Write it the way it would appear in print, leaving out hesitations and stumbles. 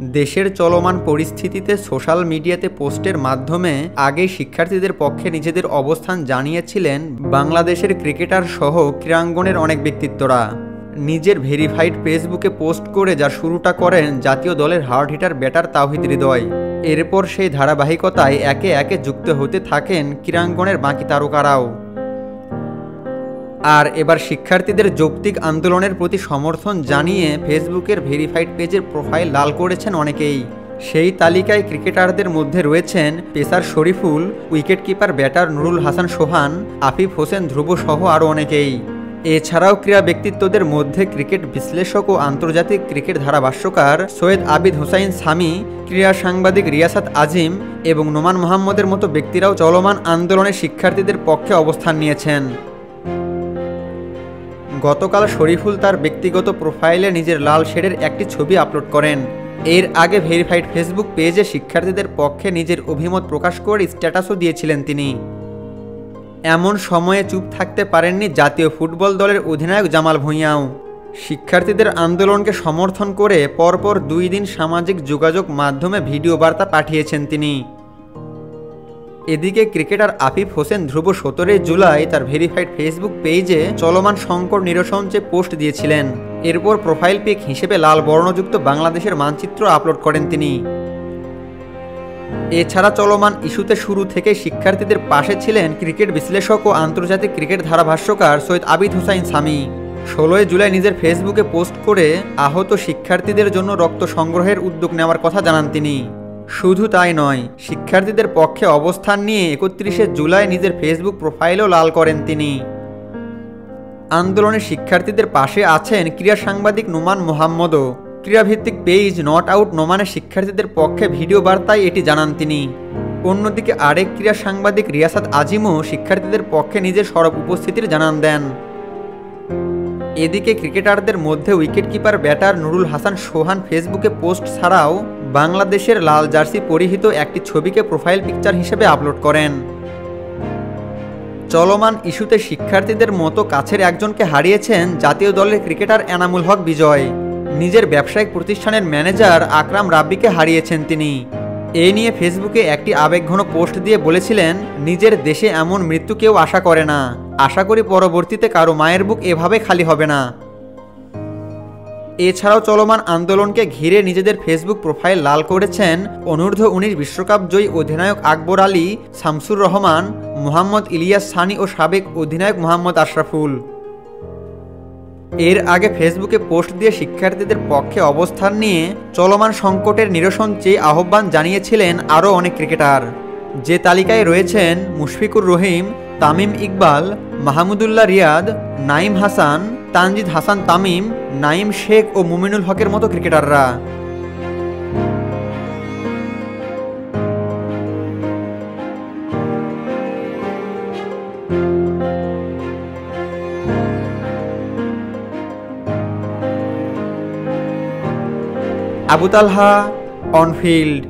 দেশের চলমান পরিস্থিতিতে সোশ্যাল মিডিয়াতে পোস্টের মাধ্যমে আগেই শিক্ষার্থীদের পক্ষে নিজেদের অবস্থান জানিয়েছিলেন বাংলাদেশের ক্রিকেটার সহ ক্রীড়াঙ্গনের অনেক ব্যক্তিত্বরা। নিজের ভেরিফাইড ফেসবুকে পোস্ট করে যা শুরুটা করেন জাতীয় দলের hard hitter batter Towhid Hridoy. এরপর সেই ধারাবাহিকতায় একে একে যুক্ত হতে থাকেন ক্রীড়াঙ্গনের বাকি তারকারাও। আর এবার শিক্ষার্থীদের যৌক্তিক আন্দোলনের প্রতি সমর্থন জানিয়ে ফেসবুকের ভেরিফাইড পেজের প্রোফাইল লাল করেছেন অনেকেই। সেই তালিকায় ক্রিকেটারদের মধ্যে রয়েছেন pacer Shoriful, wicketkeeper batter Nurul Hasan Sohan, Afif Hossain Dhrubo সহ আরও অনেকেই। এছাড়াও ক্রীড়া ব্যক্তিত্বদের মধ্যে ক্রিকেট বিশ্লেষক ও আন্তর্জাতিক ক্রিকেট ধারাভাষ্যকার সৈয়দ আবিদ হুসাইন সামি, ক্রীড়া সাংবাদিক রিয়াসাত আজিম এবং নোমান মোহাম্মদের মতো ব্যক্তিরাও চলমান আন্দোলনে শিক্ষার্থীদের পক্ষে অবস্থান নিয়েছেন। গতকাল শরীফুল তার ব্যক্তিগত প্রোফাইলে নিজের লাল শেডের একটি ছবি আপলোড করেন। এর আগে ভেরিফাইড ফেসবুক পেজে শিক্ষার্থীদের পক্ষে নিজের অভিমত প্রকাশ করে স্ট্যাটাসও দিয়েছিলেন তিনি। এমন সময়ে চুপ থাকতে পারেননি জাতীয় ফুটবল দলের অধিনায়ক জামাল ভূঁইয়াও। শিক্ষার্থীদের আন্দোলনকে সমর্থন করে পরপর 2 দিন সামাজিক যোগাযোগ মাধ্যমে ভিডিও বার্তা পাঠিয়েছেন তিনি। এদিকে ক্রিকেটার আফিফ হোসেন ধ্রুব 17 জুলাই তার ভেরিফাইড ফেসবুক পেজে চলমান সংকট নিরসন চেয়ে পোস্ট দিয়েছিলেন। এরপর প্রোফাইল পিক হিসেবে লাল বর্ণযুক্ত বাংলাদেশের মানচিত্র আপলোড করেন তিনি। এছাড়া চলমান ইস্যুতে শুরু থেকে শিক্ষার্থীদের পাশে ছিলেন ক্রিকেট বিশ্লেষক ও আন্তর্জাতিক ক্রিকেট ধারাভাষ্যকার সৈয়দ আবিদ হুসাইন সামি। 16 জুলাই নিজের ফেসবুকে পোস্ট করে আহত শিক্ষার্থীদের জন্য রক্ত সংগ্রহের উদ্যোগ নেওয়ার কথা জানান তিনি। শুধু তাই নয়, শিক্ষার্থীদের পক্ষে অবস্থান নিয়ে 31 জুলাই নিজের ফেসবুক প্রোফাইলও লাল করেন তিনি। আন্দোলনে শিক্ষার্থীদের পাশে আছেন ক্রীড়া সাংবাদিক নোমান মোহাম্মদও। ক্রীড়াভিত্তিক পেজ নট আউট নোমানের শিক্ষার্থীদের পক্ষে ভিডিও বার্তায় এটি জানান তিনি। অন্যদিকে আরেক ক্রীড়া সাংবাদিক রিয়াসাত আজিমও শিক্ষার্থীদের পক্ষে নিজের সরব উপস্থিতির জানান দেন। এদিকে ক্রিকেটারদের মধ্যে উইকেটকিপার ব্যাটার নুরুল হাসান সোহান ফেসবুকে পোস্ট ছাড়াও বাংলাদেশের লাল জার্সি পরিহিত একটি ছবিকে প্রোফাইল পিকচার হিসেবে আপলোড করেন। চলমান ইস্যুতে শিক্ষার্থীদের মতো কাছের একজনকে হারিয়েছেন জাতীয় দলের ক্রিকেটার এনামুল হক বিজয়। নিজের ব্যবসায়িক প্রতিষ্ঠানের ম্যানেজার আকরাম রাব্বিকে হারিয়েছেন তিনি। এ নিয়ে ফেসবুকে একটি আবেগঘন পোস্ট দিয়ে বলেছিলেন, নিজের দেশে এমন মৃত্যু কেউ আশা করে না। আশা করি পরবর্তীতে কারো মায়ের বুক এভাবে খালি হবে না। এছাড়াও চলমান আন্দোলনকে ঘিরে নিজেদের ফেসবুক প্রোফাইল লাল করেছেন অনূর্ধ্ব-19 বিশ্বকাপ জয়ী অধিনায়ক আকবর আলী, শামসুর রহমান, মোহাম্মদ ইলিয়াস সানি ও সাবেক অধিনায়ক মোহাম্মদ আশরাফুল। এর আগে ফেসবুকে পোস্ট দিয়ে শিক্ষার্থীদের পক্ষে অবস্থান নিয়ে চলমান সংকটের নিরসন চেয়ে আহ্বান জানিয়েছিলেন আরও অনেক ক্রিকেটার। যে তালিকায় রয়েছেন মুশফিকুর রহিম, তামিম ইকবাল, মাহমুদুল্লাহ রিয়াদ, নাঈম হাসান, তানজিদ হাসান তামিম, নাঈম শেখ ও মুমিনুল হকের মতো ক্রিকেটাররা। আবু তালহা, অন ফিল্ড।